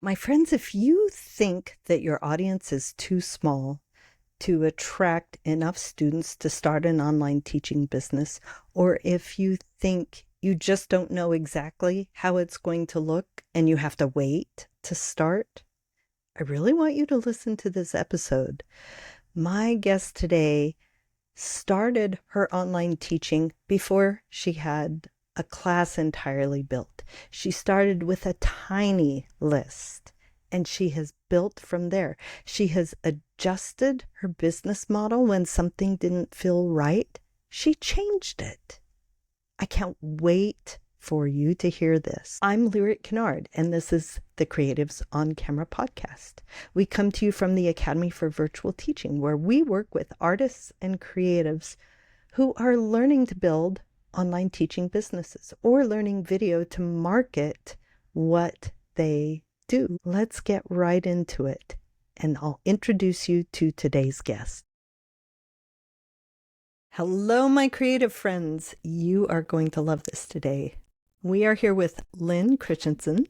My friends, if you think that your audience is too small to attract enough students to start an online teaching business, or if you think you just don't know exactly how it's going to look and you have to wait to start, I really want you to listen to this episode. My guest today started her online teaching before she had a class entirely built. She started with a tiny list and she has built from there. She has adjusted her business model when something didn't feel right. She changed it. I can't wait for you to hear this. I'm Lyric Kinard, and this is the Creatives on Camera podcast. We come to you from the Academy for Virtual Teaching, where we work with artists and creatives who are learning to build online teaching businesses or learning video to market what they do. Let's get right into it, and I'll introduce you to today's guest. Hello, my creative friends. You are going to love this today. We are here with Lynn Christiansen.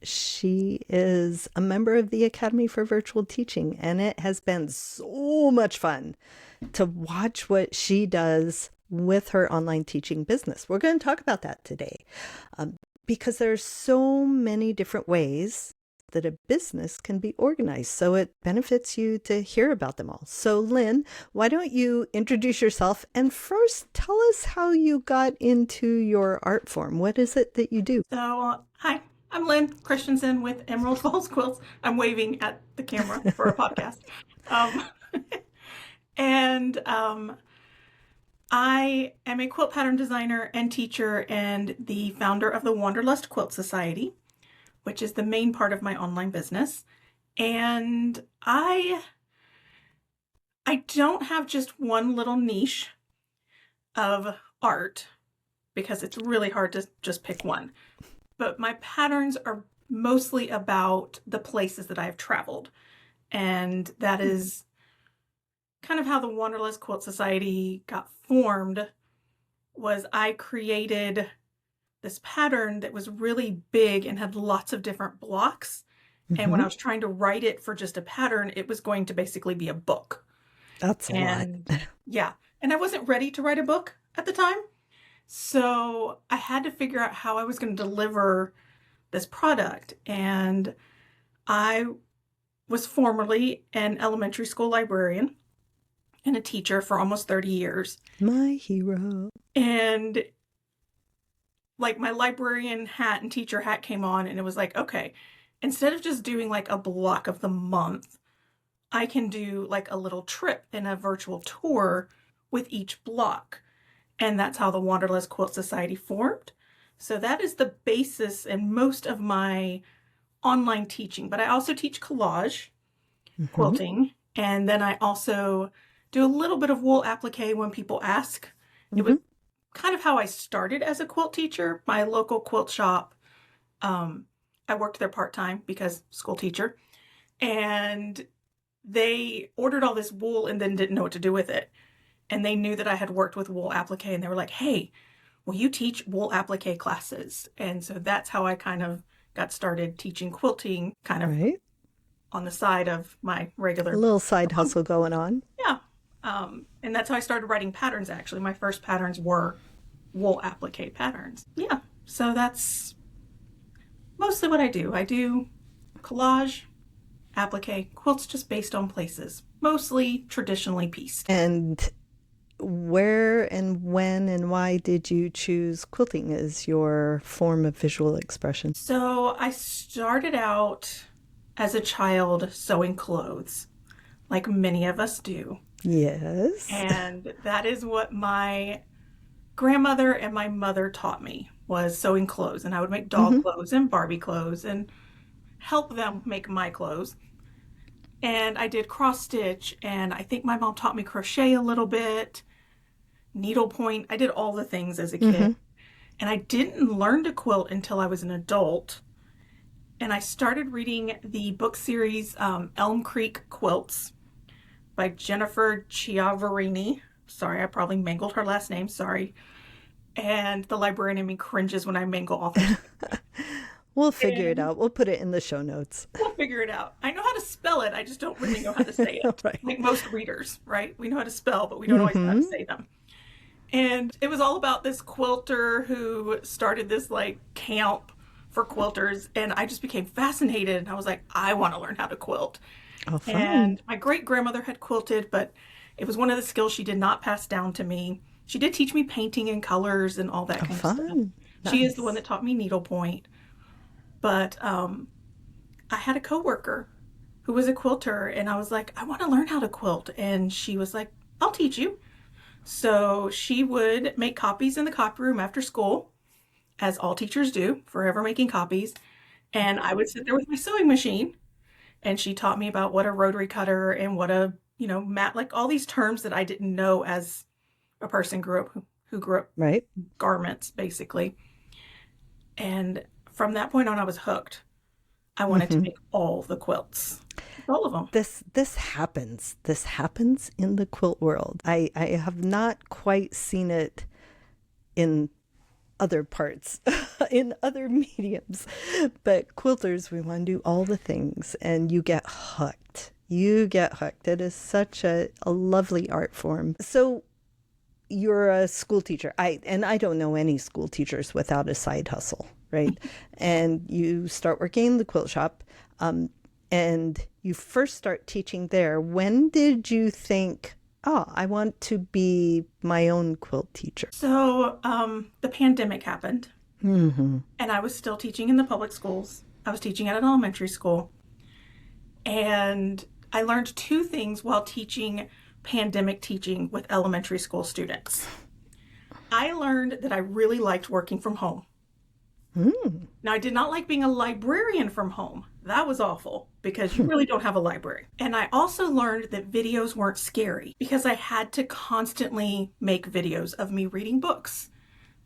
She is a member of the Academy for Virtual Teaching, and it has been so much fun to watch what she does with her online teaching business. We're going to talk about that today because there are so many different ways that a business can be organized. So it benefits you to hear about them all. So Lynn, why don't you introduce yourself and first tell us how you got into your art form. What is it that you do? So, hi, I'm Lynn Christiansen with Wanderlust Quilts. I'm waving at the camera for a podcast. I am a quilt pattern designer and teacher and the founder of the Wanderlust Quilt Society, which is the main part of my online business. And I don't have just one little niche of art because it's really hard to just pick one. But my patterns are mostly about the places that I've traveled. And that is kind of how the Wanderlust Quilt Society got formed. Was I created this pattern that was really big and had lots of different blocks. And when I was trying to write it for just a pattern, it was going to basically be a book. That's a lot. Yeah. And I wasn't ready to write a book at the time. So I had to figure out how I was going to deliver this product. And I was formerly an elementary school librarian and a teacher for almost 30 years. My hero. And like my librarian hat and teacher hat came on, and it was like, okay, instead of just doing like a block of the month, I can do like a little trip and a virtual tour with each block. And that's how the Wanderlust Quilt Society formed. So that is the basis in most of my online teaching. But I also teach collage, quilting, and then I also do a little bit of wool applique when people ask. It was kind of how I started as a quilt teacher. My local quilt shop, I worked there part-time because school teacher, and they ordered all this wool and then didn't know what to do with it. And they knew that I had worked with wool applique, and they were like, hey, will you teach wool applique classes? And so that's how I kind of got started teaching quilting kind of on the side of my regular. A little side hustle going on. Yeah. And that's how I started writing patterns, actually. My first patterns were wool applique patterns. Yeah. So that's mostly what I do. I do collage, applique, quilts just based on places, mostly traditionally pieced. And where and when and why did you choose quilting as your form of visual expression? So I started out as a child sewing clothes, like many of us do. Yes. And that is what my grandmother and my mother taught me, was sewing clothes. And I would make doll clothes and Barbie clothes and help them make my clothes. And I did cross stitch, and I think my mom taught me crochet a little bit, needlepoint. I did all the things as a kid. And I didn't learn to quilt until I was an adult. And I started reading the book series Elm Creek Quilts by Jennifer Chiavarini. Sorry, I probably mangled her last name. Sorry. And the librarian in me cringes when I mangle authors. We'll figure it And out. We'll put it in the show notes. we'll figure it out. I know how to spell it. I just don't really know how to say it. Right. Like most readers, right? We know how to spell, but we don't always know how to Mm-hmm. say them. And it was all about this quilter who started this like camp for quilters. And I just became fascinated. And I was like, I want to learn how to quilt. Oh, fun. And my great grandmother had quilted, but it was one of the skills she did not pass down to me. She did teach me painting and colors and all that Oh, kind of stuff. fun. She is the Nice. one that taught me needlepoint. But I had a coworker who was a quilter, and I was like, I want to learn how to quilt. And she was like, I'll teach you. So she would make copies in the copy room after school, as all teachers do, forever making copies. And I would sit there with my sewing machine, and she taught me about what a rotary cutter and what a, mat, like all these terms that I didn't know as a person who grew up Right. garments, basically. And from that point on, I was hooked. I wanted to Mm-hmm. make all the quilts, all of them. This happens. This happens in the quilt world. I have not quite seen it in other parts, in other mediums. But quilters, we want to do all the things, and you get hooked. You get hooked. It is such a lovely art form. So you're a school teacher. I don't know any school teachers without a side hustle, right? And you start working in the quilt shop, and you first start teaching there. When did you think, oh, I want to be my own quilt teacher? So the pandemic happened, Mm-hmm. and I was still teaching in the public schools. I was teaching at an elementary school. And I learned two things while teaching pandemic teaching with elementary school students. I learned that I really liked working from home. Mm. Now, I did not like being a librarian from home. That was awful because you really don't have a library. And I also learned that videos weren't scary because I had to constantly make videos of me reading books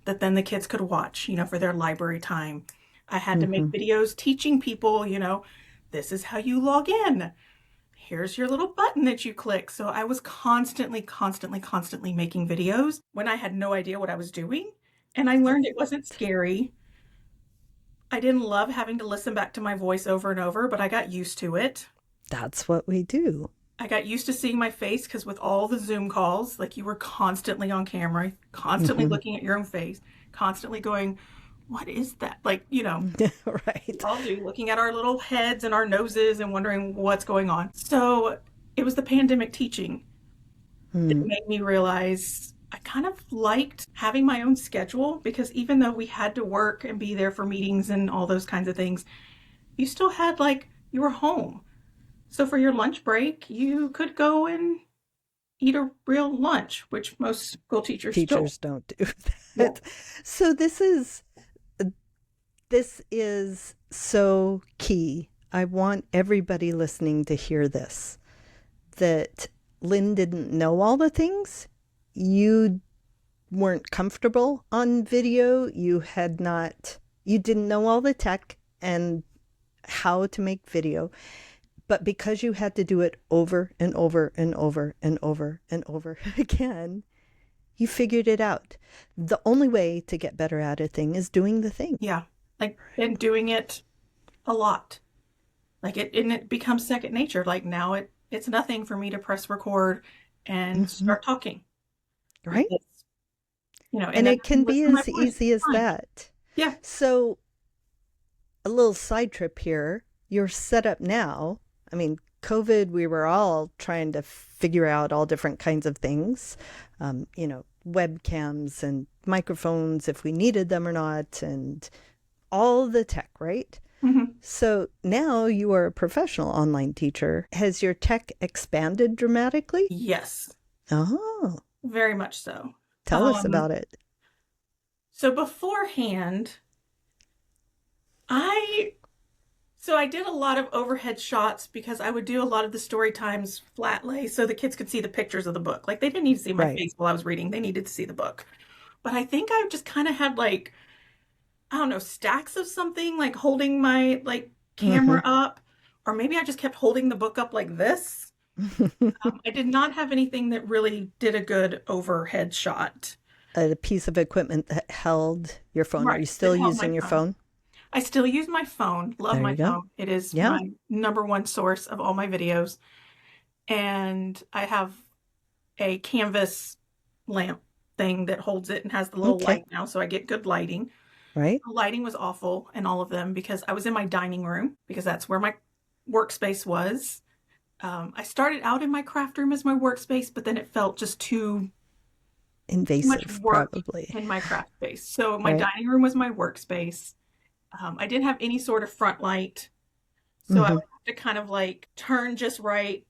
that then the kids could watch, for their library time. I had to make Mm-hmm. videos teaching people, this is how you log in. Here's your little button that you click. So I was constantly making videos when I had no idea what I was doing. And I learned it wasn't scary. I didn't love having to listen back to my voice over and over, but I got used to it. That's what we do. I got used to seeing my face because with all the Zoom calls, like you were constantly on camera, constantly Mm-hmm. looking at your own face, constantly going, what is that? Like, Right. all do, looking at our little heads and our noses and wondering what's going on. So it was the pandemic teaching that Mm. made me realize I kind of liked having my own schedule because even though we had to work and be there for meetings and all those kinds of things, you still had you were home. So for your lunch break, you could go and eat a real lunch, which most school teachers don't. Teachers don't do Yeah. that. So this is so key. I want everybody listening to hear this, that Lynn didn't know all the things. You weren't comfortable on video. You didn't know all the tech and how to make video. But because you had to do it over and over and over and over and over again, you figured it out. The only way to get better at a thing is doing the thing. Yeah. And doing it a lot. It becomes second nature. Like now it's nothing for me to press record and Mm-hmm. start talking. Right? It's, And then it can be listen to my as voice. easy as Fine. that. Yeah. So, a little side trip here. You're set up now. I mean, COVID, we were all trying to figure out all different kinds of things, webcams and microphones, if we needed them or not, and all the tech, right? Mm-hmm. So now you are a professional online teacher. Has your tech expanded dramatically? Yes, Oh, very much so. tell us about it. So beforehand, I did a lot of overhead shots because I would do a lot of the story times flat lay so the kids could see the pictures of the book. Like they didn't need to see my Right. face while I was reading. They needed to see the book. But I think I just kind of had I don't know, stacks of something, like holding my camera up, or maybe I just kept holding the book up like this. I did not have anything that really did a good overhead shot. A piece of equipment that held your phone. Are Right, you that still held my using your phone. phone? I still use my phone. Love There my you go. phone. It is Yeah. my number one source of all my videos. And I have a canvas lamp thing that holds it and has the little Okay. light now, so I get good lighting. Right. The lighting was awful in all of them because I was in my dining room because that's where my workspace was. I started out in my craft room as my workspace, but then it felt just too much Invasive, work probably. in my craft space. So my Right. dining room was my workspace. I didn't have any sort of front light, so I Hmm. would have to kind of like turn just right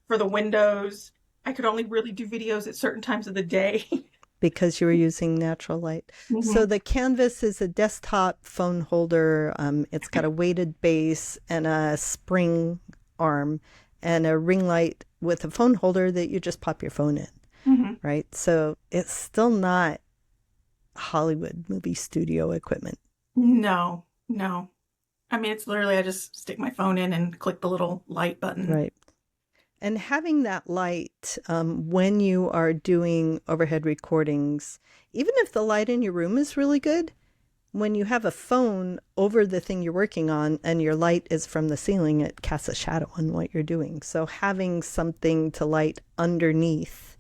for the windows. I could only really do videos at certain times of the day. Because you were using natural light. So Hmm. the canvas is a desktop phone holder. It's got a weighted base and a spring arm and a ring light with a phone holder that you just pop your phone in, Hmm. right? So it's still not Hollywood movie studio equipment, No, no. I mean, it's literally I just stick my phone in and click the little light button. right? And having that light when you are doing overhead recordings, even if the light in your room is really good, when you have a phone over the thing you're working on and your light is from the ceiling, it casts a shadow on what you're doing. So having something to light underneath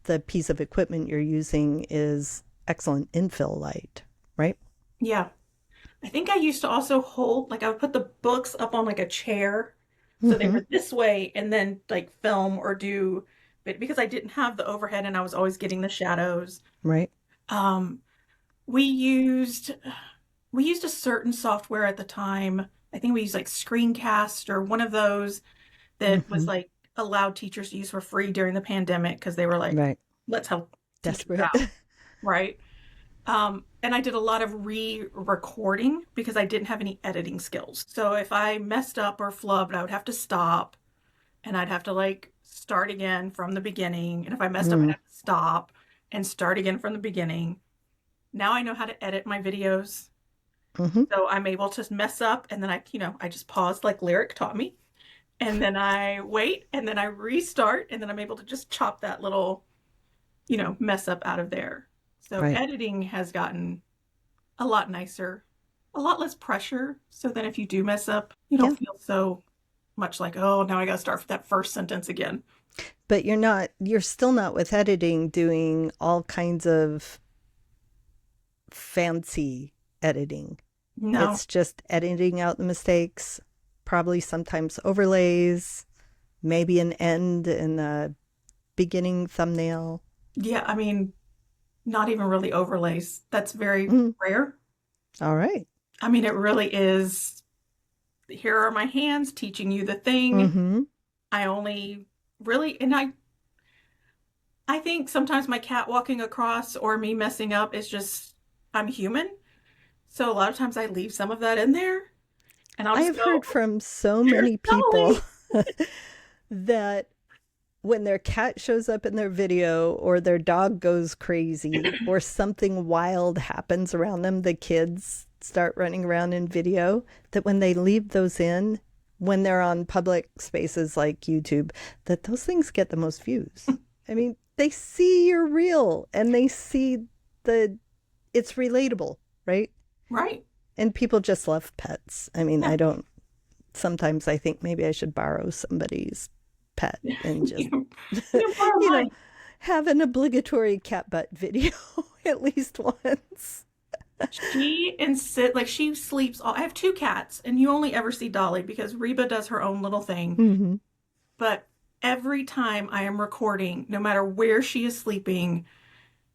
the piece of equipment you're using is excellent infill light, right? Yeah. I think I used to also hold, like, I would put the books up on like a chair so they Mm-hmm. were this way and then like film or do, but because I didn't have the overhead and I was always getting the shadows. Right. Um, we used we used a certain software at the time. I think we used like Screencast or one of those that was Mm-hmm. like allowed teachers to use for free during the pandemic because they were like, Right. let's help teachers Desperate. out, right? And I did a lot of re-recording because I didn't have any editing skills. So if I messed up or flubbed, I would have to stop and I'd have to like start again from the beginning. And if I messed up, I'd Mm. have to stop and start again from the beginning. Now I know how to edit my videos. Mm-hmm. So I'm able to mess up and then I just pause like Lyric taught me. And then I wait and then I restart and then I'm able to just chop that little, mess up out of there. So Right. editing has gotten a lot nicer, a lot less pressure. So then if you do mess up, you Yeah. don't feel so much like, oh, now I got to start that first sentence again. But you're still not with editing doing all kinds of fancy editing. No. It's just editing out the mistakes, probably sometimes overlays, maybe an end and a beginning thumbnail. Yeah, I mean, not even really overlays. That's very Mm, rare. all right. I mean, it really is. Here are my hands teaching you the thing. Mm-hmm. I only really, and I think sometimes my cat walking across or me messing up is just, I'm human. So a lot of times I leave some of that in there and I'll I just have go, heard from so there's many people Dolly. that when their cat shows up in their video or their dog goes crazy or something wild happens around them, the kids start running around in video, that when they leave those in, when they're on public spaces like YouTube, that those things get the most views. I mean, they see you're real and they see the it's relatable, right? Right. And people just love pets. I mean, Yeah. I don't sometimes I think maybe I should borrow somebody's pet and just, Borrow you know, mine. have an obligatory cat butt video at least once. She insists, like, she sleeps all, I have two cats, and you only ever see Dolly because Reba does her own little thing. Mm-hmm. But every time I am recording, no matter where she is sleeping,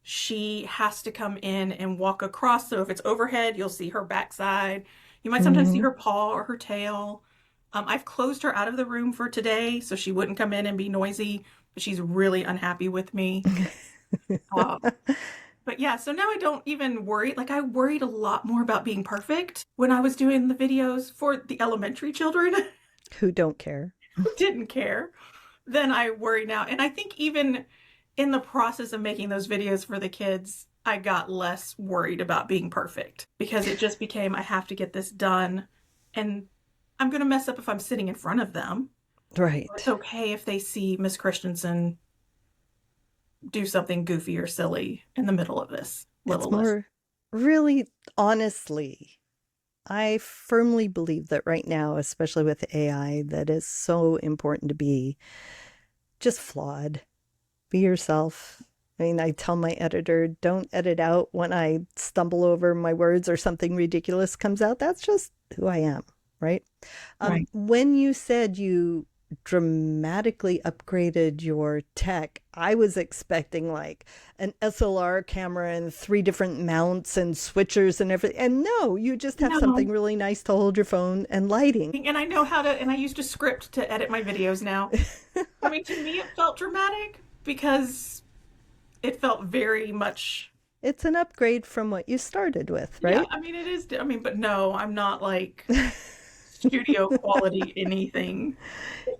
she has to come in and walk across. So if it's overhead, you'll see her backside. You might sometimes see Mm-hmm. her paw or her tail. I've closed her out of the room for today so she wouldn't come in and be noisy, but she's really unhappy with me. Um, but yeah, so now I don't even worry. Like, I worried a lot more about being perfect when I was doing the videos for the elementary children Who don't care. who didn't care than I worry now. And I think even in the process of making those videos for the kids, I got less worried about being perfect because it just became, I have to get this done. And I'm going to mess up if I'm sitting in front of them. It's Right. okay if they see Miss Christiansen do something goofy or silly in the middle of this It's little lesson. more really honestly, I firmly believe that right now, especially with AI, that is so important to be just flawed. Be yourself. I mean, I tell my editor, don't edit out when I stumble over my words or something ridiculous comes out. That's just who I am, right? Right. When you said you dramatically upgraded your tech, I was expecting like an SLR camera and 3 different mounts and switchers and everything. And no, you just have No. something really nice to hold your phone and lighting. And I know how to, and I used a script to edit my videos now. I mean, to me, it felt dramatic because it felt very much, It's an upgrade from what you started with, yeah, right? I mean, it is, I mean, but no, I'm not like studio quality anything.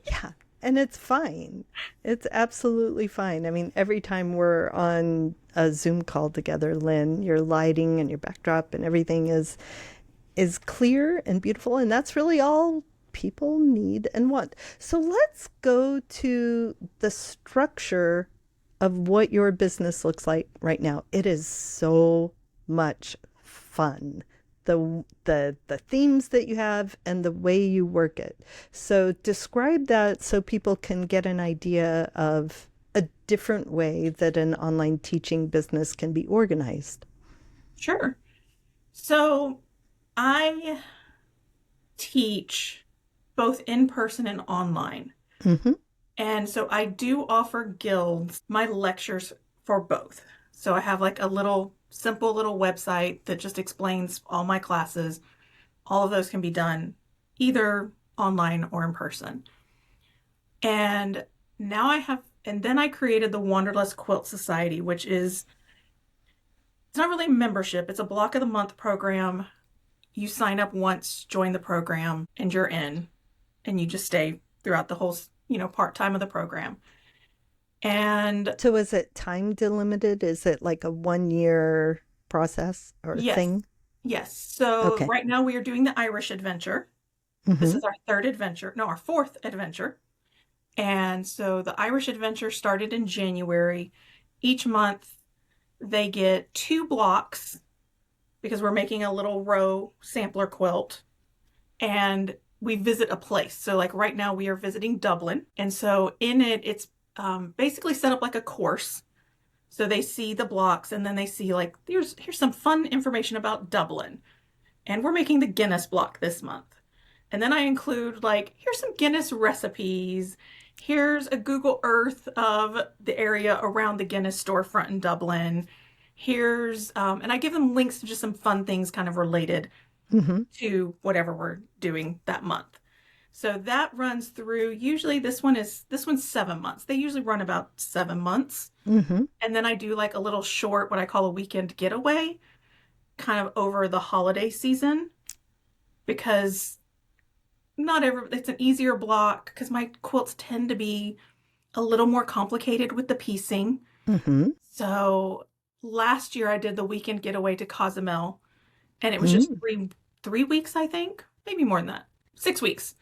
Yeah, and it's fine. It's absolutely fine. I mean, every time we're on a Zoom call together, Lynn, your lighting and your backdrop and everything is clear and beautiful, and that's really all people need and want. So let's go to the structure of what your business looks like right now. It is so much fun. The themes that you have and the way you work it. So describe that so people can get an idea of a different way that an online teaching business can be organized. Sure. So I teach both in person and online. Mm-hmm. And so I do offer guilds my lectures for both. So I have like a little simple little website that just explains all my classes. All of those can be done either online or in person. And now I have, and then I created the Wanderlust Quilt Society, which is, it's not really a membership, it's a block of the month program. You sign up once, join the program, and you're in, and you just stay throughout the whole, part time of the program. And So is it time delimited? Is it like a 1 year process or yes, thing? yes. So Okay. right now we are doing the Irish adventure. This Mm-hmm. is our third adventure, no, our fourth adventure. And so the Irish adventure started in January. Each month they get 2 blocks because we're making a little row sampler quilt, and we visit a place. So like right now we are visiting Dublin. And so in it, it's basically set up like a course. So they see the blocks and then they see like, here's some fun information about Dublin. And we're making the Guinness block this month. And then I include like, here's some Guinness recipes. Here's a Google Earth of the area around the Guinness storefront in Dublin. And I give them links to just some fun things kind of related Mm-hmm. to whatever we're doing that month. So that runs through, usually this one's 7 months. They usually run about 7 months. Mm-hmm. And then I do like a little short, what I call a weekend getaway, kind of over the holiday season, because it's an easier block because my quilts tend to be a little more complicated with the piecing. Mm-hmm. So last year I did the weekend getaway to Cozumel, and it was just Mm-hmm. three weeks, I think, maybe more than that, 6 weeks.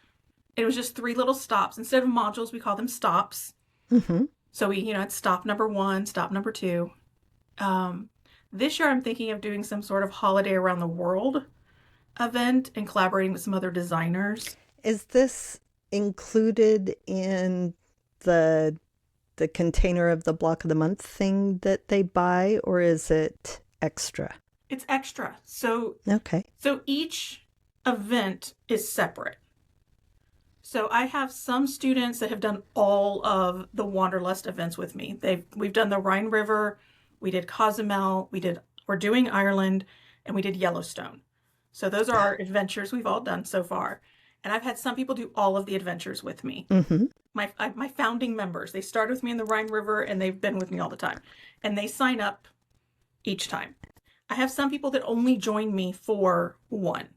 It was just 3 little stops. Instead of modules, we call them stops. Mm-hmm. So it's stop number 1, stop number 2. This year I'm thinking of doing some sort of holiday around the world event and collaborating with some other designers. Is this included in the the container of the block of the month thing that they buy, or is it extra? It's extra. So Okay. each event is separate. So I have some students that have done all of the Wanderlust events with me. We've done the Rhine River, we did Cozumel, we're doing Ireland, and we did Yellowstone. So those are our adventures we've all done so far. And I've had some people do all of the adventures with me. Mm-hmm. My founding members, they started with me in the Rhine River and they've been with me all the time. And they sign up each time. I have some people that only join me for one.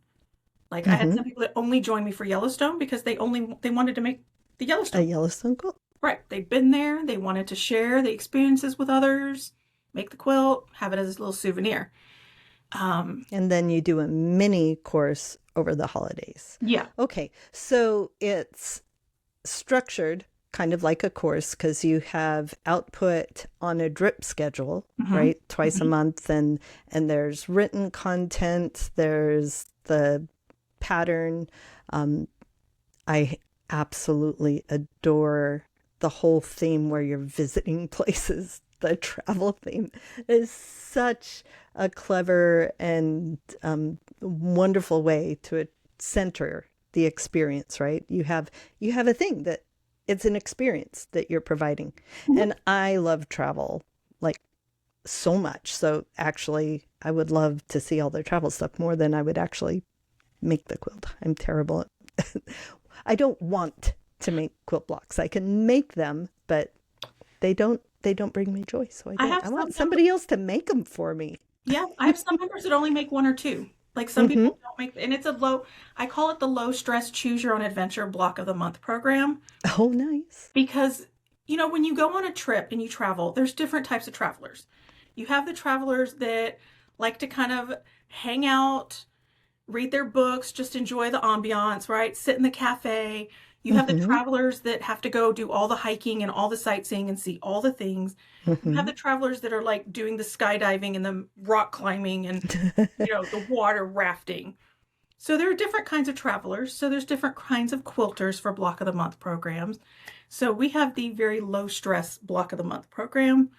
Like I had Mm-hmm. some people that only joined me for Yellowstone because they wanted to make the A Yellowstone. Yellowstone quilt. Right. They've been there. They wanted to share the experiences with others, make the quilt, have it as a little souvenir. And then you do a mini course over the holidays. Yeah. Okay. So it's structured kind of like a course because you have output on a drip schedule, Mm-hmm. right? Twice a Mm-hmm. month, and there's written content, there's the pattern. I absolutely adore the whole theme where you're visiting places. The travel theme is such a clever and wonderful way to center the experience, right? You have a thing that it's an experience that you're providing. Mhm. And I love travel like so much. So actually, I would love to see all their travel stuff more than I would actually make the quilt. I'm terrible at I don't want to make quilt blocks. I can make them, but they don't bring me joy, so I I don't. have I some want members, somebody else to make them for me. yeah, I have some members that only make one or two. Like some Mm-hmm. people don't make, and it's a low, I call it the low stress choose your own adventure block of the month program Oh, nice. because, when you go on a trip and you travel, there's different types of travelers. You have the travelers that like to kind of hang out, read their books, just enjoy the ambiance, right? Sit in the cafe. You have the Mm-hmm. travelers that have to go do all the hiking and all the sightseeing and see all the things. You have Mm-hmm. the travelers that are like doing the skydiving and the rock climbing and, the water rafting. So there are different kinds of travelers. So there's different kinds of quilters for block of the month programs. So we have the very low stress block of the month program.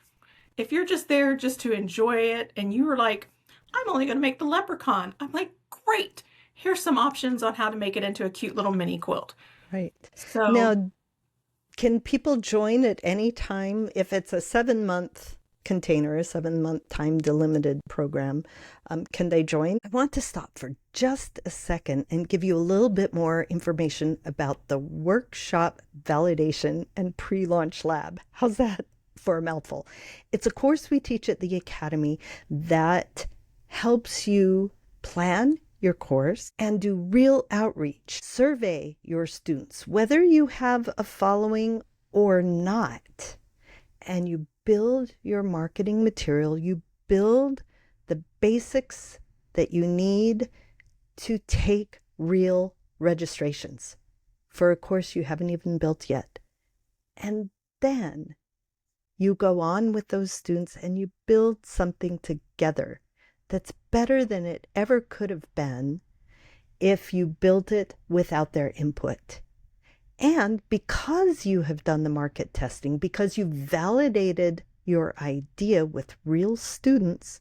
If you're just there just to enjoy it and you were like, I'm only going to make the leprechaun, I'm like, great. Here's some options on how to make it into a cute little mini quilt. Right. So, Now, can people join at any time if it's a 7-month container, a 7-month time delimited program? Can they join? I want to stop for just a second and give you a little bit more information about the workshop validation and pre-launch lab. How's that for a mouthful? It's a course we teach at the Academy that helps you plan your course and do real outreach. Survey your students, whether you have a following or not, and you build your marketing material. You build the basics that you need to take real registrations for a course you haven't even built yet. And then you go on with those students and you build something together that's better than it ever could have been if you built it without their input. And because you have done the market testing, because you validated your idea with real students,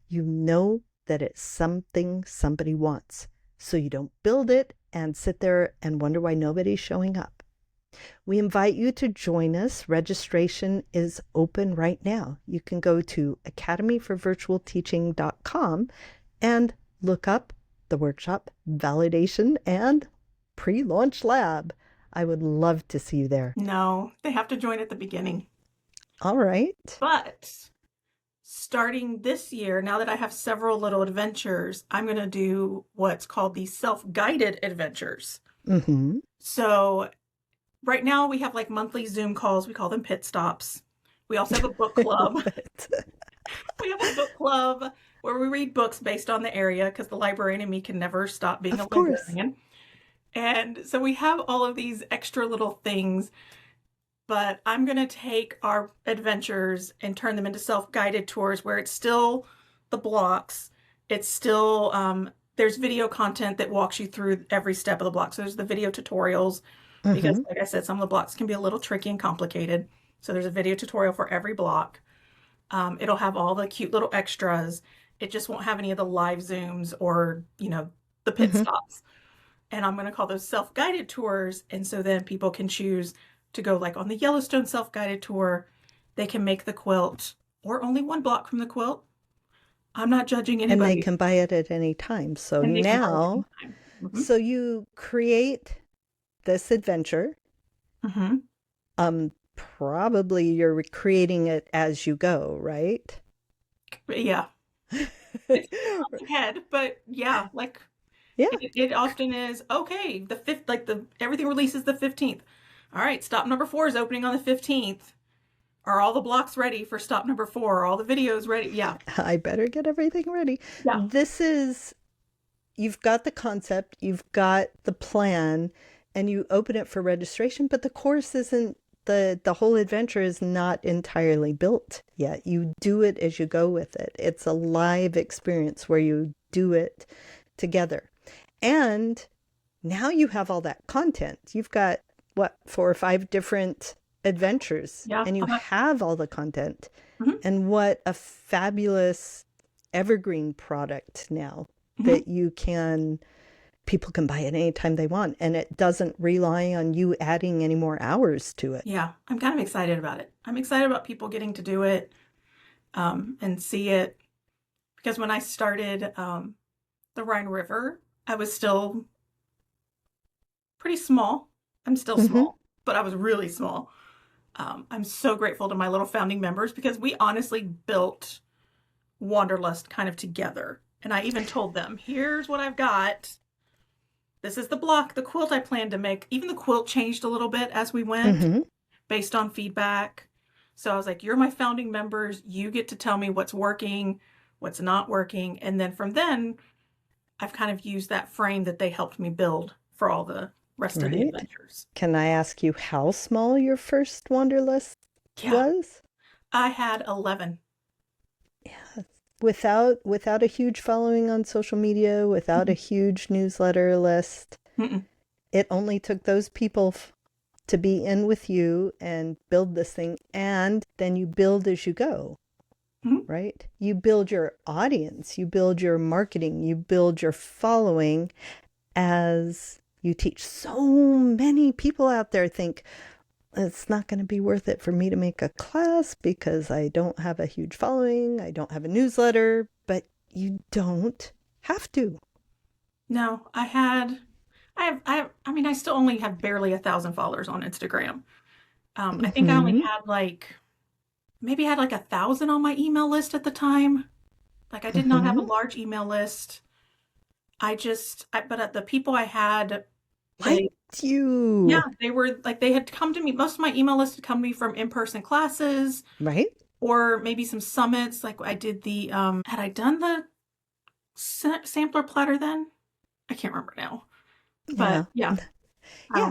you know that it's something somebody wants. So you don't build it and sit there and wonder why nobody's showing up. We invite you to join us. Registration is open right now. You can go to academyforvirtualteaching.com and look up the workshop validation and pre-launch lab. I would love to see you there. no, they have to join at the beginning. All right. But starting this year, now that I have several little adventures, I'm going to do what's called the self-guided adventures. Mm-hmm. So right now we have like monthly Zoom calls. We call them pit stops. We also have a book club. We have a book club where we read books based on the area because the librarian and me can never stop being a Of course. librarian. And so we have all of these extra little things, but I'm going to take our adventures and turn them into self-guided tours where it's still the blocks. It's still, there's video content that walks you through every step of the block. So there's the video tutorials because, like I said, some of the blocks can be a little tricky and complicated. So there's a video tutorial for every block. It'll have all the cute little extras. It just won't have any of the live Zooms or, the pit stops. And I'm going to call those self-guided tours. And so then people can choose to go like on the Yellowstone self-guided tour. They can make the quilt or only one block from the quilt. I'm not judging And they anybody. can buy it at any time. So And they can buy it now, anytime. Mhm. so you create this adventure. Mhm. Probably you're creating it as you go, right? Yeah. It's ahead, but yeah, like Yeah. it often is okay. The fifth, like everything releases the 15th. All right, stop number 4 is opening on the 15th. Are all the blocks ready for stop number 4? Are all the videos ready? Yeah. I better get everything ready. Yeah. You've got the concept, you've got the plan, and you open it for registration, but the course isn't, the whole adventure is not entirely built yet. You do it as you go with it. It's a live experience where you do it together. And now you have all that content. You've got, what, 4 or 5 different adventures, Yeah. and you have all the content. Mhm. And what a fabulous evergreen product now Mhm. that people can buy it anytime they want. And it doesn't rely on you adding any more hours to it. Yeah, I'm kind of excited about it. I'm excited about people getting to do it and see it. Because when I started the Rhine River, I was still pretty small. I'm still small, but I was really small. I'm so grateful to my little founding members because we honestly built Wanderlust kind of together. And I even told them, here's what I've got. This is the block, the quilt I plan to make. Even the quilt changed a little bit as we went based on feedback. So I was like, you're my founding members. You get to tell me what's working, what's not working. And then from then, I've kind of used that frame that they helped me build for all the rest of the adventures. Can I ask you how small your first Wanderlust was? I had 11. Yeah. Without a huge following on social media, without a huge newsletter list. It only took those people to be in with you and build this thing. And then you build as you go, right? You build your audience, you build your marketing, you build your following as you teach. So many people out there think, it's not going to be worth it for me to make a class because I don't have a huge following. I don't have a newsletter, but you don't have to. No, I mean, I still only have barely 1,000 followers on Instagram. I think I only had maybe 1,000 on my email list at the time. Like I did not have a large email list. But the people I had, liked you. Yeah, they were like, they had come to me. Most of my email list had come to me from in-person classes. Right. Or maybe some summits. Like I did had I done the sampler platter then? I can't remember now. But yeah.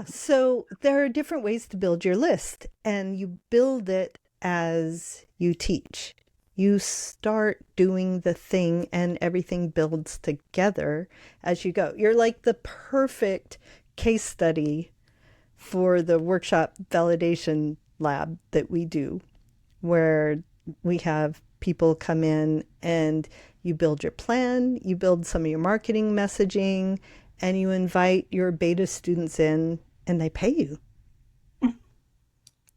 So there are different ways to build your list, and you build it as you teach. You start doing the thing and everything builds together as you go. You're like the perfect case study for the workshop validation lab that we do, where we have people come in and you build your plan, you build some of your marketing messaging, and you invite your beta students in and they pay you.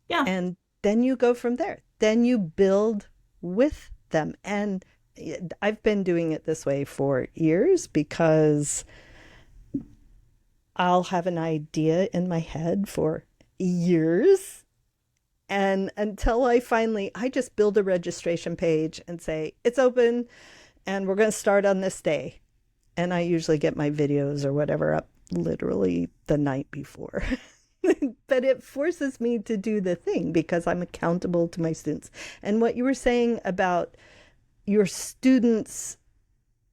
Yeah. And then you go from there. Then you build with them. And I've been doing it this way for years because I'll have an idea in my head for years. And until I just build a registration page and say, it's open and we're going to start on this day. And I usually get my videos or whatever up literally the night before. But it forces me to do the thing because I'm accountable to my students. And what you were saying about your students,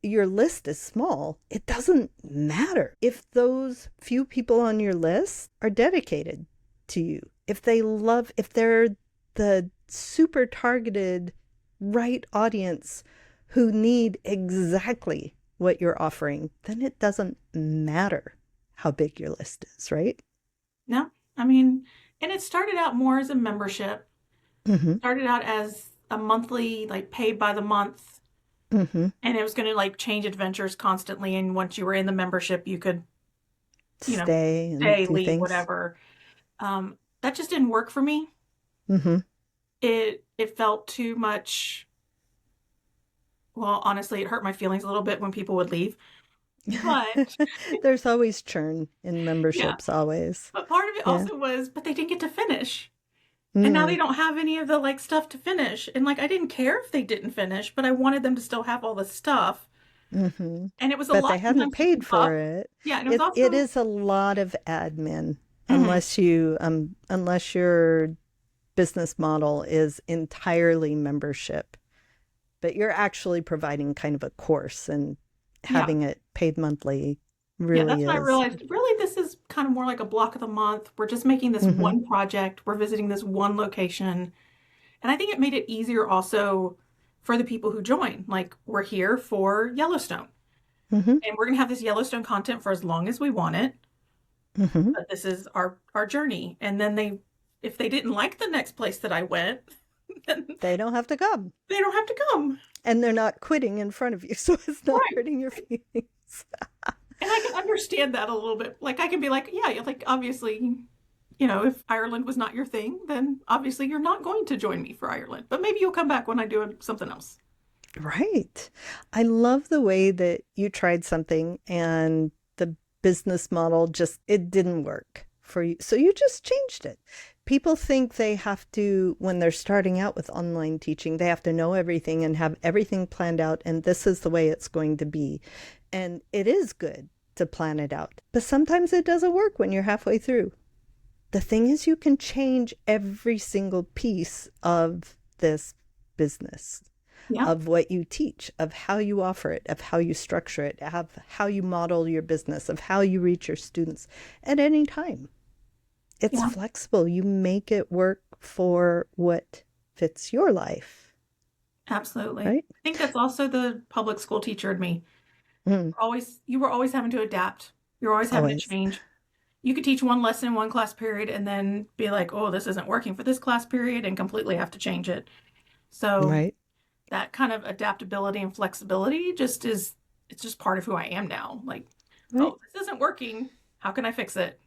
your list is small, it doesn't matter. If those few people on your list are dedicated to you, if they're the super targeted right audience who need exactly what you're offering, then it doesn't matter how big your list is, right? No, I mean, and it started out more as a membership. Started out as a monthly, like paid by the month. And it was going to like change adventures constantly. And once you were in the membership, you could, stay, leave, things. whatever. That just didn't work for me. It felt too much. Well, honestly, it hurt my feelings a little bit when people would leave. But there's always churn in memberships, always. But part of it also was, but they didn't get to finish. And now they don't have any of the like stuff to finish. And like, I didn't care if they didn't finish, but I wanted them to still have all the stuff. And it was a lot. But they hadn't paid for it. Yeah, and it is a lot of admin unless your business model is entirely membership. But you're actually providing kind of a course, and having it paid monthly really that's is. when I realized, really, this is kind of more like a block of the month. We're just making this one project. We're visiting this one location. And I think it made it easier also for the people who join. Like, we're here for Yellowstone. Mm-hmm. and we're going to have this Yellowstone content for as long as we want it. Mm-hmm. But this is our journey. And then if they didn't like the next place that I went, then They don't have to come. they don't have to come. And they're not quitting in front of you, so it's not Right. hurting your feelings. And I can understand that a little bit. Like, I can be like, yeah, like, obviously, if Ireland was not your thing, then obviously you're not going to join me for Ireland. But maybe you'll come back when I do something else. Right. I love the way that you tried something and the business model it didn't work for you. So you just changed it. People think they have to, when they're starting out with online teaching, they have to know everything and have everything planned out, and this is the way it's going to be. And it is good to plan it out, but sometimes it doesn't work when you're halfway through. The thing is, you can change every single piece of this business, Yeah. of what you teach, of how you offer it, of how you structure it, of how you model your business, of how you reach your students at any time. It's Yeah. flexible. You make it work for what fits your life, Absolutely. right? I think that's also the public school teacher in me. Mm, You were always having to adapt. You're always having to always. change. You could teach one lesson in one class period and then be like, oh, this isn't working for this class period, and completely have to change it. So Right? that kind of adaptability and flexibility it's just part of who I am now. Like, Right. oh, this isn't working. How can I fix it?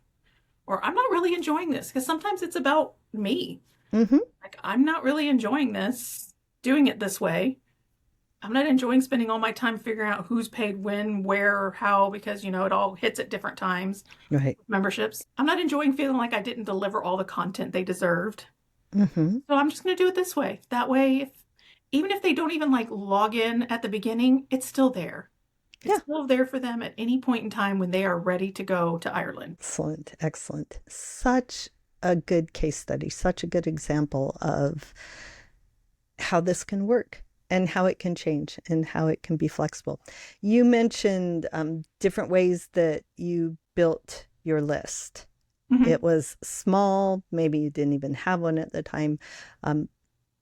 Or I'm not really enjoying this, because sometimes it's about me. Mm-hmm. Like, I'm not really enjoying this, doing it this way. I'm not enjoying spending all my time figuring out who's paid when, where, how, because, it all hits at different times Right. with memberships. I'm not enjoying feeling like I didn't deliver all the content they deserved. Mm-hmm. So I'm just going to do it this way. That way, even if they don't even like log in at the beginning, it's still there. It's Yeah. still there for them at any point in time when they are ready to go to Ireland. Excellent. Excellent. Such a good case study, such a good example of how this can work and how it can change and how it can be flexible. You mentioned different ways that you built your list. Mm-hmm. It was small, maybe you didn't even have one at the time.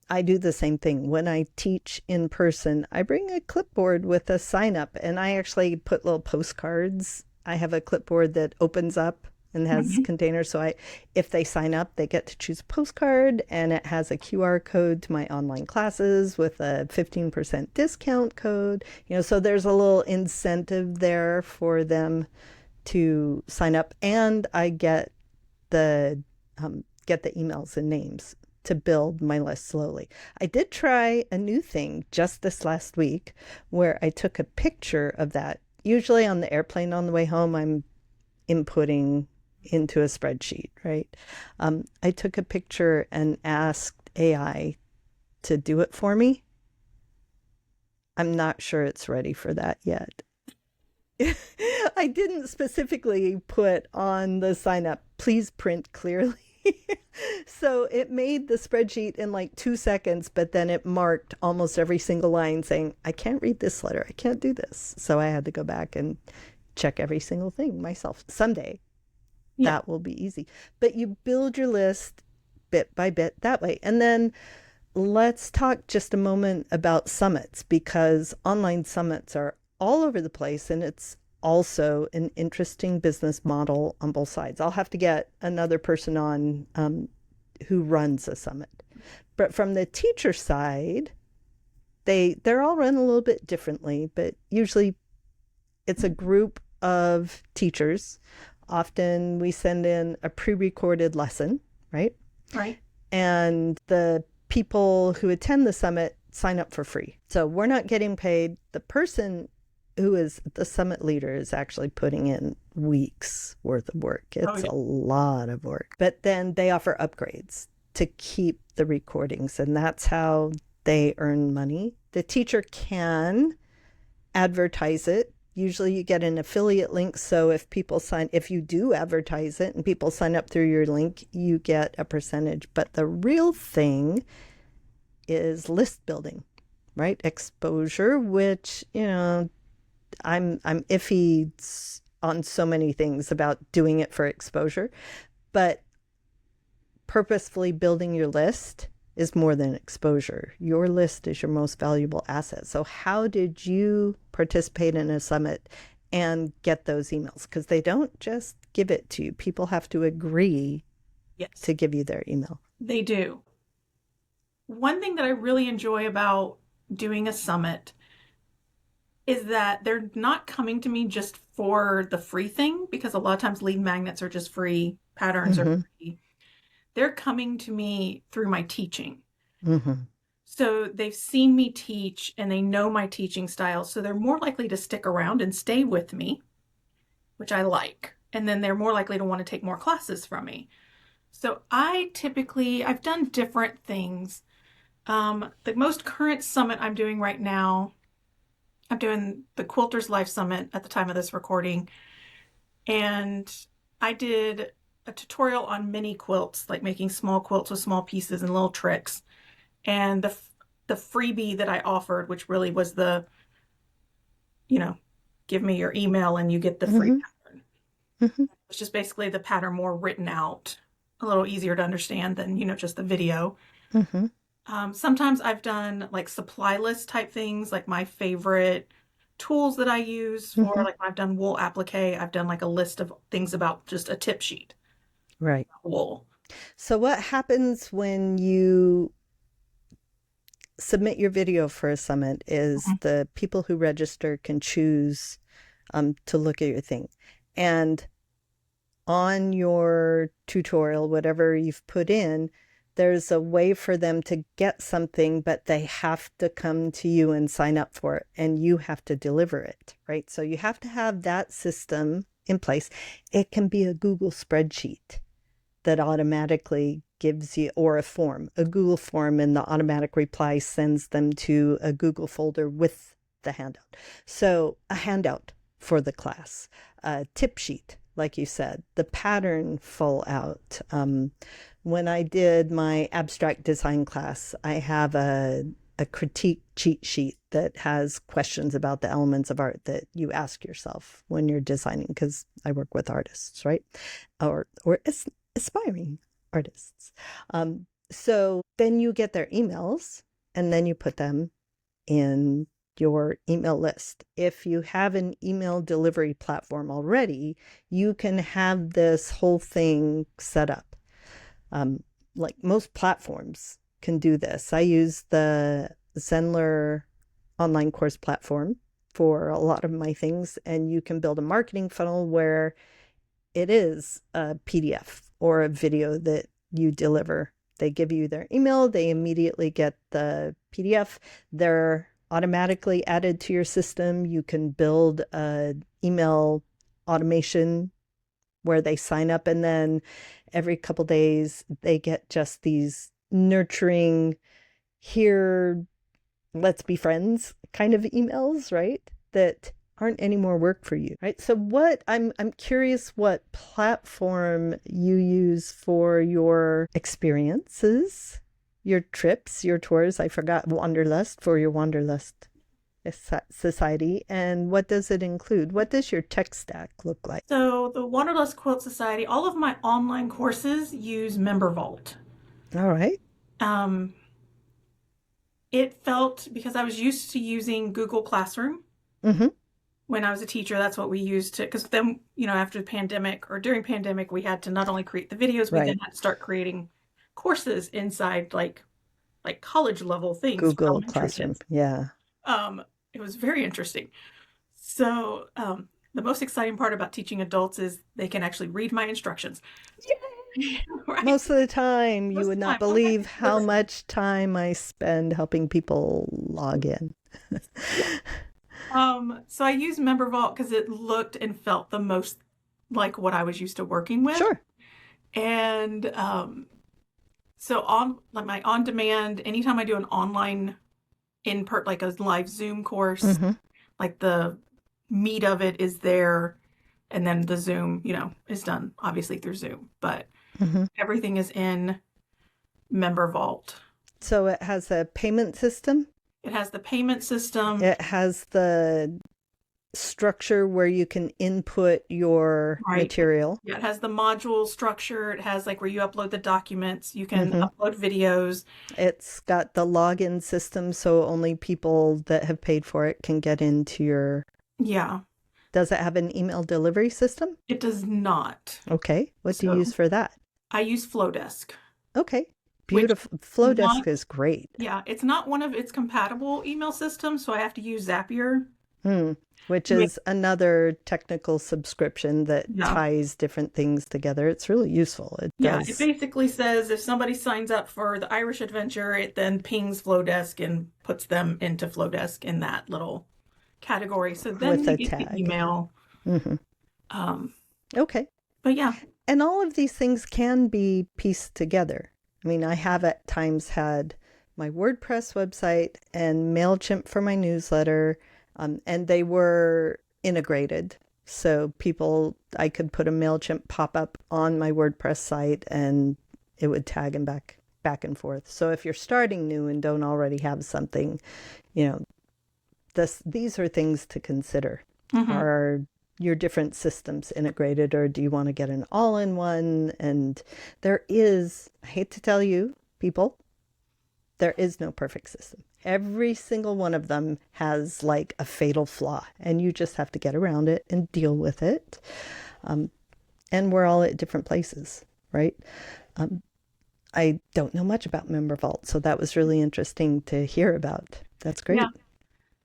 I do the same thing. When I teach in person, I bring a clipboard with a sign up, and I actually put little postcards. I have a clipboard that opens up and has Mm-hmm. containers. So if they sign up, they get to choose a postcard, and it has a QR code to my online classes with a 15% discount code. So there's a little incentive there for them to sign up, and I get the emails and names to build my list slowly. I did try a new thing just this last week where I took a picture of that. Usually on the airplane on the way home, I'm inputting into a spreadsheet, right? I took a picture and asked AI to do it for me. I'm not sure it's ready for that yet. I didn't specifically put on the sign up, please print clearly. So it made the spreadsheet in like 2 seconds, but then it marked almost every single line saying, I can't read this letter. I can't do this. So I had to go back and check every single thing myself. Someday that will be easy. But you build your list bit by bit that way. And then let's talk just a moment about summits, because online summits are all over the place, and it's also an interesting business model on both sides. I'll have to get another person on who runs a summit. But from the teacher side, they're all run a little bit differently, but usually it's a group of teachers. Often we send in a pre-recorded lesson, right? Right. And the people who attend the summit sign up for free. So we're not getting paid. The person who is the summit leader is actually putting in weeks worth of work. It's a lot of work. But then they offer upgrades to keep the recordings, and that's how they earn money. The teacher can advertise it. Usually you get an affiliate link. So if you do advertise it and people sign up through your link, you get a percentage. But the real thing is list building, right? Exposure, which, I'm iffy on so many things about doing it for exposure, but purposefully building your list is more than exposure. Your list is your most valuable asset. So how did you participate in a summit and get those emails? Because they don't just give it to you. People have to agree Yes, to give you their email. they do. One thing that I really enjoy about doing a summit is that they're not coming to me just for the free thing, because a lot of times lead magnets are just free, patterns are free. They're coming to me through my teaching. So they've seen me teach and they know my teaching style. So they're more likely to stick around and stay with me, which I like. And then they're more likely to want to take more classes from me. So I've done different things. The most current summit I'm doing right now, I'm doing the Quilters Life Summit at the time of this recording. And I did a tutorial on mini quilts, like making small quilts with small pieces and little tricks. And the freebie that I offered, which really was the, give me your email and you get the free pattern. It's just basically the pattern more written out, a little easier to understand than, just the video. Sometimes I've done like supply list type things, like my favorite tools that I use for, like when I've done wool applique, I've done like a list of things about just a tip sheet. Right. Wool. So what happens when you submit your video for a summit is the people who register can choose to look at your thing. And on your tutorial, whatever you've put in, there's a way for them to get something, but they have to come to you and sign up for it, and you have to deliver it, right? So you have to have that system in place. It can be a Google spreadsheet that automatically gives you, or a Google form, and the automatic reply sends them to a Google folder with the handout. So a handout for the class, a tip sheet, like you said, the pattern full out. When I did my abstract design class, I have a critique cheat sheet that has questions about the elements of art that you ask yourself when you're designing, because I work with artists, right? Or aspiring artists. So then you get their emails and then you put them in your email list. If you have an email delivery platform already, you can have this whole thing set up. Like most platforms can do this. I use the Zenler online course platform for a lot of my things, and you can build a marketing funnel where it is a PDF or a video that you deliver. They give you their email, they immediately get the PDF. They're automatically added to your system. You can build an email automation where they sign up, and then every couple days they get just these nurturing, here, let's be friends kind of emails, right? That aren't any more work for you, right? So I'm curious what platform you use for your experiences, your trips, your tours. I forgot Wanderlust, for your Wanderlust Society. And what does it include? What does your tech stack look like? So the Wanderlust Quilt Society, all of my online courses use MemberVault. All right. It felt, because I was used to using Google Classroom. When I was a teacher, that's what we used to, because then, after the pandemic or during pandemic, we had to not only create the videos, we then had to start creating courses inside like college level things. Google Classroom. Yeah. It was very interesting. So the most exciting part about teaching adults is they can actually read my instructions. Right? Most of the time, you would not believe how much time I spend helping people log in. So I use MemberVault because it looked and felt the most like what I was used to working with. Sure. And so on like my on-demand, anytime I do an online like a live Zoom course, like the meat of it is there, and then the Zoom, is done obviously through Zoom, but everything is in MemberVault. So it has a payment system? It has the payment system. It has the structure where you can input your Right. material. Yeah, it has the module structure. It has like where you upload the documents. You can Hmm. upload videos. It's got the login system, so only people that have paid for it can get into your. Yeah, Does it have an email delivery system? it does not. Okay. What do you use So for that? I use Flodesk, Okay. which Beautiful. Flodesk not, is great. yeah, it's not one of its compatible email systems, so I have to use Zapier. Hmm. Which Yeah. is another technical subscription that Yeah. ties different things together. It's really useful. It Yeah, it does. basically says if somebody signs up for the Irish Adventure, it then pings Flodesk and puts them into Flodesk in that little category. So then With they a get the tag. email. Hmm. Um, Okay. but yeah, And all of these things can be pieced together. I mean, I have at times had my WordPress website and MailChimp for my newsletter, and they were integrated. So I could put a MailChimp pop-up on my WordPress site and it would tag them back and forth. So if you're starting new and don't already have something, you know, these are things to consider. hmm Are your different systems integrated, or do you want to get an all-in-one? And I hate to tell you, people, there is no perfect system. Every single one of them has like a fatal flaw, and you just have to get around it and deal with it. And we're all at different places, right? I don't know much about MemberVault, so that was really interesting to hear about. That's yeah.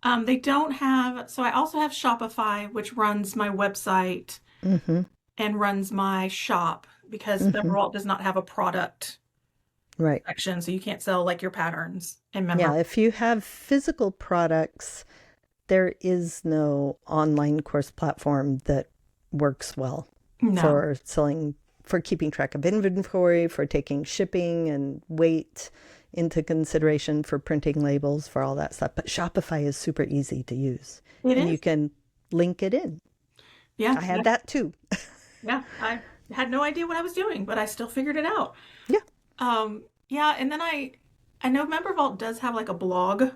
great. They don't have, so I also have Shopify, which runs my website Mm-hmm. and runs my shop because Mm-hmm. MemberVault does not have a product Right. section, so you can't sell like your patterns in Yeah, Member. if you have physical products, there is no online course platform that works well No, for selling, for keeping track of inventory, for taking shipping and weight into consideration, for printing labels, for all that stuff. But Shopify is super easy to use it and you is. can link it in. Yeah, I had yeah, that too. yeah. I had no idea what I was doing, but I still figured it out. Yeah. Yeah, and then I know MemberVault does have like a blog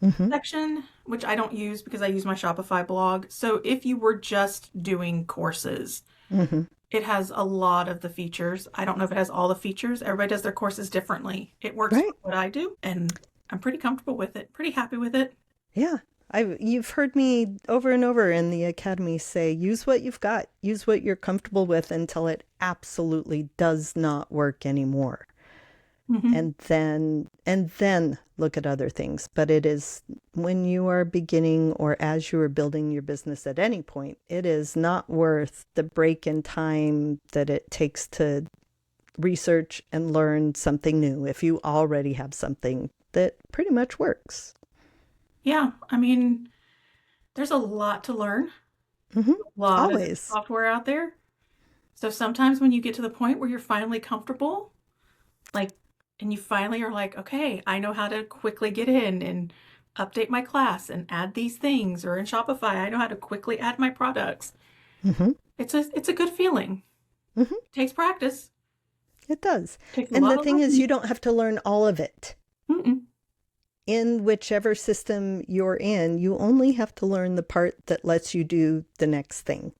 Mm-hmm. section, which I don't use because I use my Shopify blog. So if you were just doing courses, Mm-hmm. it has a lot of the features. I don't know if it has all the features. Everybody does their courses differently. It works for Right. what I do, and I'm pretty comfortable with it, pretty happy with it. Yeah. You've heard me over and over in the academy say, use what you've got, use what you're comfortable with until it absolutely does not work anymore. Hmm And then look at other things. But it is when you are beginning or as you are building your business at any point, it is not worth the break in time that it takes to research and learn something new if you already have something that pretty much works. Yeah, I mean, there's a lot to learn, Hmm. a lot of Always. software out there. So sometimes when you get to the point where you're finally comfortable, like, and you finally are like, okay, I know how to quickly get in and update my class and add these things, or in Shopify, I know how to quickly add my products. Hmm. It's a good feeling. Hmm. It takes practice. It does. It takes a And the lot of thing is, learning. you don't have to learn all of it. Mm-mm. In whichever system you're in, you only have to learn the part that lets you do the next thing.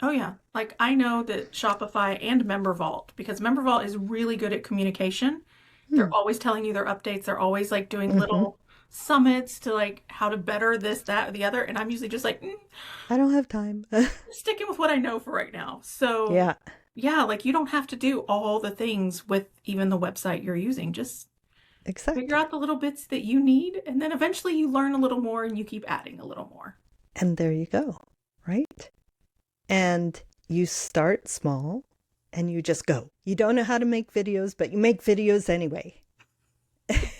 Oh yeah. Like I know that Shopify and MemberVault, because MemberVault is really good at communication. Hmm. They're always telling you their updates. They're always like doing Hmm. little summits to like how to better this, that, or the other. And I'm usually just like, I don't have time. sticking with what I know for right now. So Yeah, yeah, like you don't have to do all the things with even the website you're using. Just figure exactly. out the little bits that you need, and then eventually you learn a little more and you keep adding a little more. And there you go, right? And you start small and you just go. You don't know how to make videos, but you make videos anyway.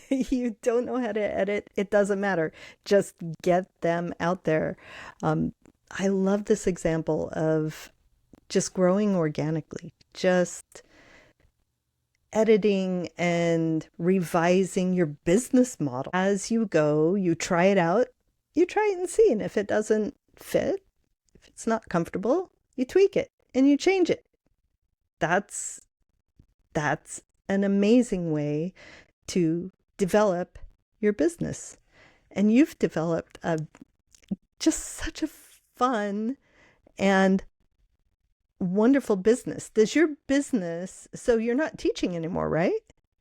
You don't know how to edit, it doesn't matter. Just get them out there. Um, I love this example of just growing organically, just editing and revising your business model as you go. You try it out, you try it and see. And if it doesn't fit, if it's not comfortable, you tweak it and you change it. That's that's an amazing way to develop your business. And you've developed just such a fun and wonderful business. Does your business, so you're not teaching anymore, right?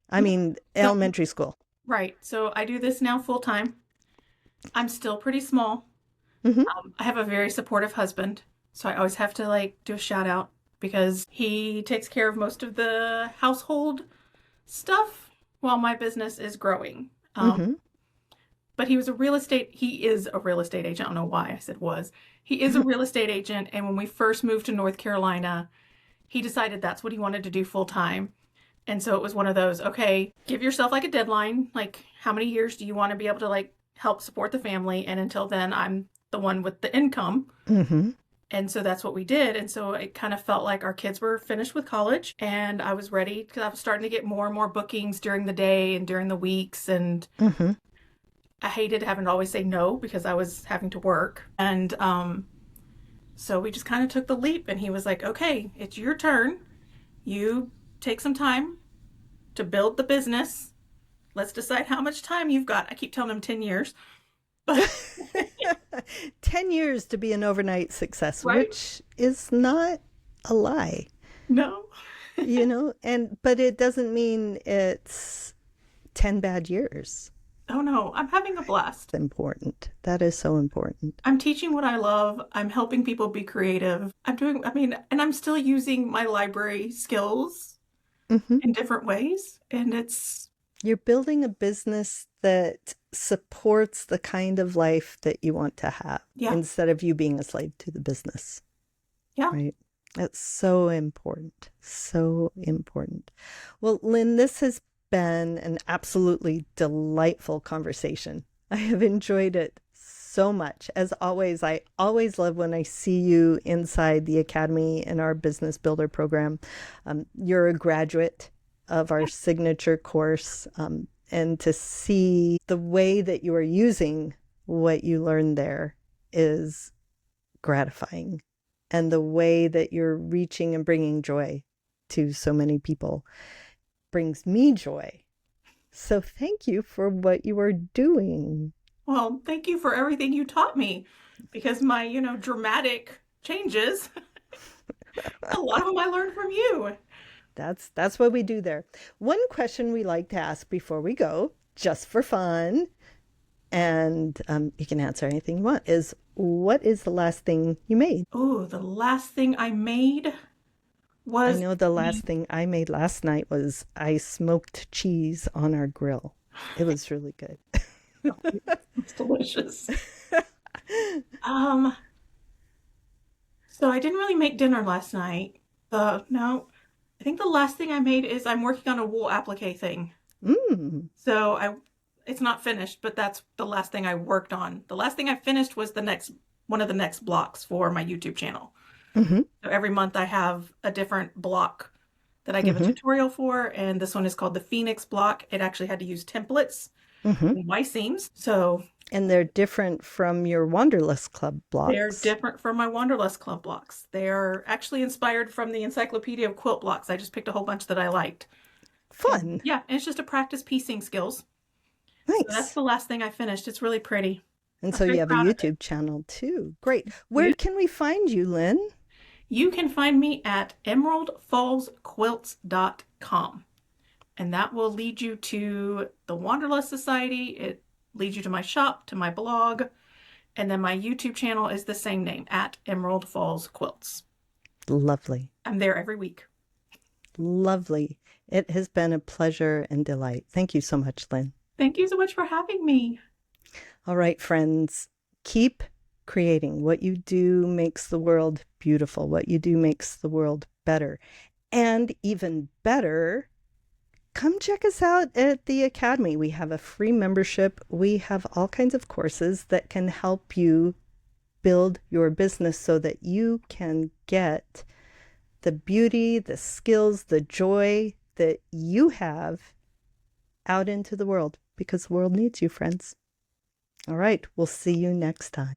I mean, elementary school. Right. So I do this now full time. I'm still pretty small. Mm-hmm. I have a very supportive husband, so I always have to like do a shout out because he takes care of most of the household stuff while my business is growing. Mm-hmm. But he is a real estate agent. I don't know why I said was. He is a real estate agent. And when we first moved to North Carolina, he decided that's what he wanted to do full time. And so it was one of those, okay, give yourself like a deadline. Like, how many years do you want to be able to like help support the family? And until then, I'm the one with the income. Mm-hmm. And so that's what we did. And so it kind of felt like our kids were finished with college and I was ready because I was starting to get more and more bookings during the day and during the weeks. And Mm-hmm. I hated having to always say no because I was having to work. And so we just kind of took the leap and he was like, okay, it's your turn. You take some time to build the business. Let's decide how much time you've got. I keep telling him 10 years. But 10 years to be an overnight success, right? which is not a lie, No. but it doesn't mean it's 10 bad years. Oh no, I'm having a blast. Important. That is so important. I'm teaching what I love. I'm helping people be creative. And I'm still using my library skills Mm-hmm. in different ways. And You're building a business that supports the kind of life that you want to have instead of you being a slave to the business. Yeah. Right. That's so important. So important. Well, Lynn, this has been an absolutely delightful conversation. I have enjoyed it so much. As always, I always love when I see you inside the Academy in our Business Builder program. You're a graduate of our signature course, and to see the way that you are using what you learned there is gratifying. And the way that you're reaching and bringing joy to so many people brings me joy. So thank you for what you are doing. Well, thank you for everything you taught me because my, dramatic changes, a lot of them I learned from you. That's what we do there. One question we like to ask before we go, just for fun, and you can answer anything you want, is what is the last thing you made? Oh, the last thing I made was... I know the last thing I made last night was I smoked cheese on our grill. It was really good. It's delicious. So I didn't really make dinner last night. No, I think the last thing I made is I'm working on a wool applique thing. So it's not finished, but that's the last thing I worked on. The last thing I finished was one of the next blocks for my YouTube channel. Mm-hmm. So every month I have a different block that I give a tutorial for, and this one is called the Phoenix block. It actually had to use templates and Y seams. And they're different from your Wanderlust Club blocks. They're different from my Wanderlust Club blocks. They are actually inspired from the Encyclopedia of Quilt Blocks. I just picked a whole bunch that I liked. Fun. And it's just to practice piecing skills. Nice. So that's the last thing I finished. It's really pretty. And so you have a YouTube channel too. Great. Where can we find you, Lynn? You can find me at emeraldfallsquilts.com. And that will lead you to the Wanderlust Society. It leads you to my shop, to my blog. And then my YouTube channel is the same name, at Emerald Falls Quilts. Lovely. I'm there every week. Lovely. It has been a pleasure and delight. Thank you so much, Lynn. Thank you so much for having me. All right, friends, keep creating. What you do makes the world beautiful. What you do makes the world better. And even better, come check us out at the Academy. We have a free membership. We have all kinds of courses that can help you build your business so that you can get the beauty, the skills, the joy that you have out into the world, because the world needs you, friends. All right, we'll see you next time.